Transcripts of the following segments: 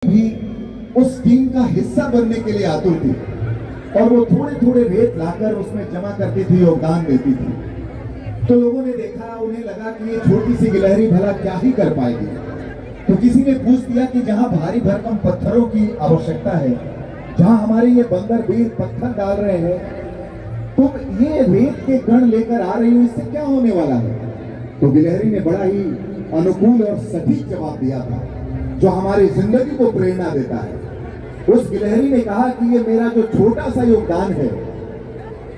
भी उस टीम का हिस्सा बनने के लिए आतुर थी और वो थोड़े थोड़े रेत लाकर उसमें जमा करती थी, योगदान देती थी। तो लोगों ने देखा, उन्हें लगा कि ये छोटी सी गिलहरी भला क्या ही कर पाएगी। तो किसी ने पूछ दिया कि जहां भारी भरकम पत्थरों की आवश्यकता है, जहां हमारे ये बंदर वीर पत्थर डाल रहे हैं, तुम ये रेत के कण लेकर आ रही हो, इससे क्या होने वाला है? तो गिलहरी ने बड़ा ही अनुकूल और सटीक जवाब दिया था, जो हमारी जिंदगी को प्रेरणा देता है। उस गिलहरी ने कहा कि ये मेरा जो छोटा सा योगदान है,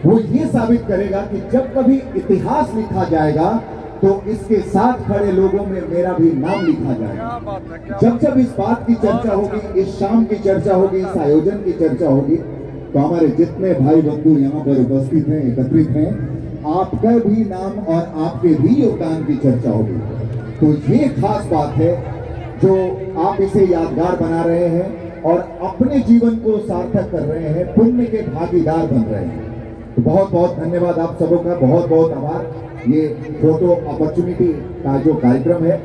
वो ये साबित करेगा कि जब कभी इतिहास लिखा जाएगा तो इसके साथ खड़े लोगों में मेरा भी नाम लिखा जाएगा। जब जब इस बात की चर्चा होगी, इस शाम की चर्चा होगी, इस आयोजन की चर्चा होगी, तो हमारे जितने भाई बंधु यहाँ पर उपस्थित हैं, एकत्रित हैं, आपका भी नाम और आपके भी योगदान की चर्चा होगी। तो ये खास बात है जो आप इसे यादगार बना रहे हैं और अपने जीवन को सार्थक कर रहे हैं, पुण्य के भागीदार बन रहे हैं। तो बहुत बहुत धन्यवाद आप सबों का, बहुत बहुत आभार। ये फोटो अपॉर्चुनिटी का जो कार्यक्रम है,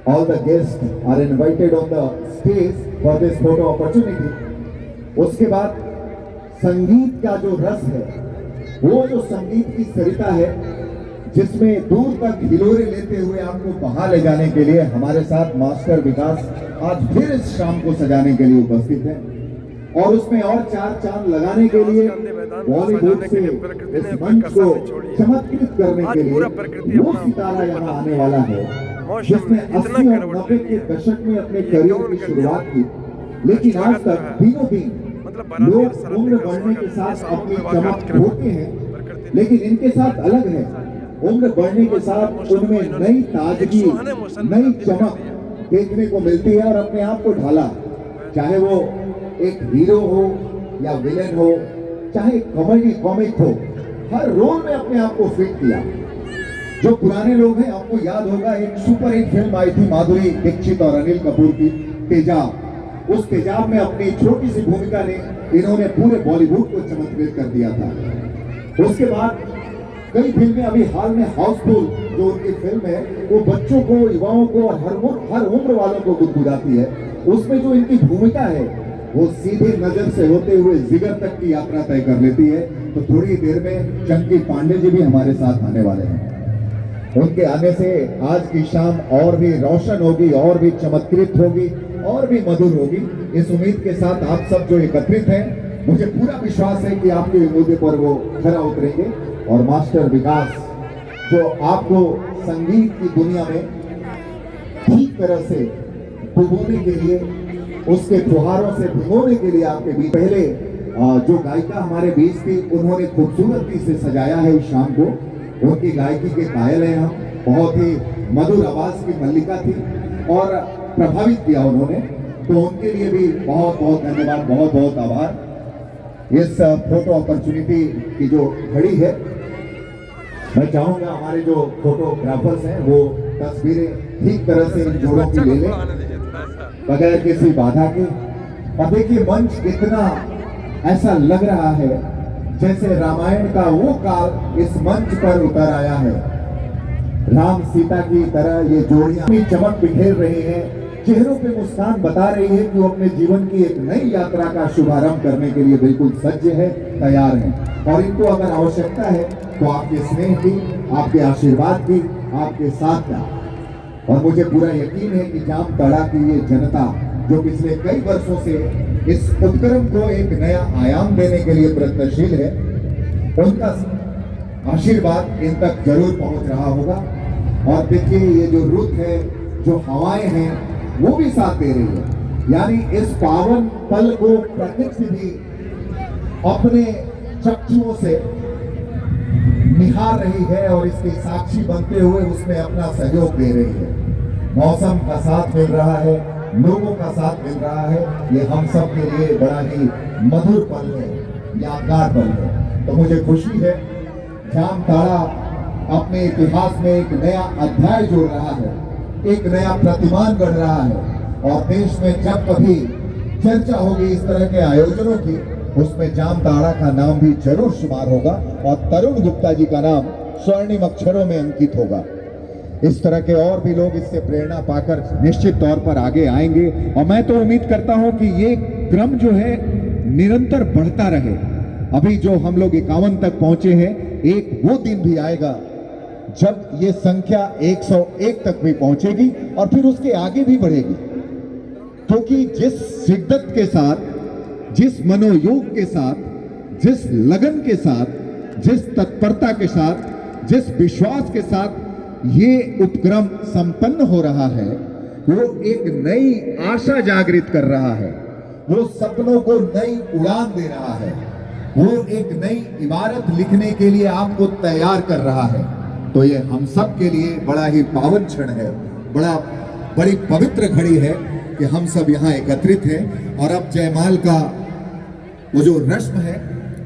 all the guest are invited on the stage for this photo opportunity. उसके बाद संगीत का जो रस है, वो जो संगीत की सरिता है, जिसमें दूर तक हिलोरे लेते हुए आपको बहा ले जाने के लिए हमारे साथ मास्टर विकास आज फिर इस शाम को सजाने के लिए उपस्थित है। और उसमें और चार चांद लगाने के लिए बॉलीवुड से इस मंच को चमत्कृत करने के लिए वो सितारा यहाँ आने वाला है, जिसने 80 और 90 के दशक में अपने करियर की शुरुआत की, लेकिन आज तक दिनों दिन लोग उम्र बढ़ने के साथ अपनी चमक होते हैं, लेकिन इनके साथ अलग है। उम्र बढ़ने के साथ उनमें नई ताजगी, नई चमक देखने को मिलती है और अपने आप को ढाला, चाहे वो एक हीरो हो या विलेन हो, चाहे कॉमेडी कॉमिक हो, हर रोल में अपने आप को फिट किया। जो पुराने लोग हैं, आपको याद होगा एक सुपर हिट फिल्म आई थी माधुरी दीक्षित और अनिल कपूर की, तेजाब। उस तेजाब में अपनी छोटी सी भूमिका ने इन्होंने पूरे बॉलीवुड को चमत्कृत कर दिया था। उसके बाद कई फिल्में, अभी हाल में हाउसफुल जो उनकी फिल्म है, वो बच्चों को, युवाओं को, हर उम्र वालों को गुदगुदाती है। उसमें जो इनकी भूमिका है, वो सीधे नजर से होते हुए जिगर तक की यात्रा तय कर लेती है। तो थोड़ी देर में चंकी पांडे जी भी हमारे साथ आने वाले हैं। उनके आने से आज की शाम और भी रोशन होगी, और भी चमत्कृत होगी, और भी मधुर होगी। इस उम्मीद के साथ आप सब जो एकत्रित हैं, मुझे पूरा विश्वास है कि आपके उम्मीद पर वो खरा उतरेंगे और मास्टर विकास जो आपको संगीत की दुनिया में ठीक तरह से डुबोने के लिए, उसके फुहारों से भिगोने के लिए आपके बीच पहले जो गायिका हमारे बीच थी, उन्होंने खूबसूरती से सजाया है इस शाम को। उनकी गायकी के कायल हैं हम। बहुत ही मधुर आवाज की मल्लिका थी और प्रभावित किया उन्होंने, तो उनके लिए भी बहुत बहुत धन्यवाद, बहुत बहुत आभार। इस फोटो अपॉर्चुनिटी की जो घड़ी है, मैं चाहूंगा हमारे जो फोटोग्राफर्स हैं वो तस्वीरें ठीक तरह से इन जोड़ों की ले लें बगैर किसी बाधा के। और देखिए मंच कितना ऐसा लग रहा है जैसे रामायण का वो काल इस मंच पर उतर आया है। राम सीता की तरह ये जोड़ियां अपनी चमक बिखेर रही हैं, चेहरों पे मुस्कान बता रही है कि वो अपने जीवन की एक नई यात्रा का शुभारंभ करने के लिए बिल्कुल सज्ज है, तैयार है। और इनको अगर आवश्यकता है तो आपके स्नेह की, आपके आशीर्वाद की, आपके साथ का। और मुझे पूरा यकीन है कि जामताड़ा की ये जनता जो पिछले कई वर्षों से इस उपक्रम को एक नया आयाम देने के लिए प्रयत्नशील है, उनका आशीर्वाद इन तक जरूर पहुंच रहा होगा। और देखिए ये जो रुत है, जो हवाएं हैं, वो भी साथ दे रही है। यानी इस पावन पल को प्रकृति भी अपने चक्षुओं से निहार रही है और इसके साक्षी बनते हुए उसमें अपना सहयोग दे रही है। मौसम का साथ मिल रहा है, लोगों का साथ मिल रहा है। ये हम सब के लिए बड़ा ही मधुर पल है, यादगार पल है। तो मुझे खुशी है, जामताड़ा अपने इतिहास में एक नया अध्याय जोड़ रहा है, एक नया प्रतिमान गढ़ रहा है। और देश में जब कभी चर्चा होगी इस तरह के आयोजनों की, उसमें जामताड़ा का नाम भी जरूर शुमार होगा और तरुण गुप्ता जी का नाम स्वर्णिम अक्षरों में अंकित होगा। इस तरह के और भी लोग इससे प्रेरणा पाकर निश्चित तौर पर आगे आएंगे और मैं तो उम्मीद करता हूं कि ये क्रम जो है निरंतर बढ़ता रहे। अभी जो हम लोग 51 तक पहुंचे हैं, एक वो दिन भी आएगा जब ये संख्या 101 तक भी पहुंचेगी और फिर उसके आगे भी बढ़ेगी, क्योंकि जिस शिद्दत के साथ, जिस मनोयोग के साथ, जिस लगन के साथ, जिस तत्परता के साथ, जिस विश्वास के साथ ये उपक्रम संपन्न हो रहा है, वो एक नई आशा जागृत कर रहा है, वो सपनों को नई उड़ान दे रहा है, वो एक नई इबारत लिखने के लिए आपको तैयार कर रहा है। तो ये हम सब के लिए बड़ा ही पावन क्षण है, बड़ी पवित्र घड़ी है कि हम सब यहाँ एकत्रित हैं और अब जयमाल का वो जो रस्म है,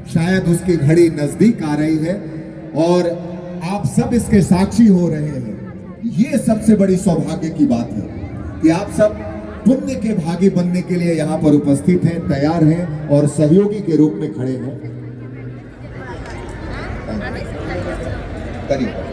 शायद उसकी घड़ी नजदीक आ रही है और आप सब इसके साक्षी हो रहे हैं। ये सबसे बड़ी सौभाग्य की बात है कि आप सब पुण्य के भागी बनने के लिए यहाँ पर उपस्थित हैं, तैयार हैं और सहयोगी के रूप में खड़े हैं। करिए।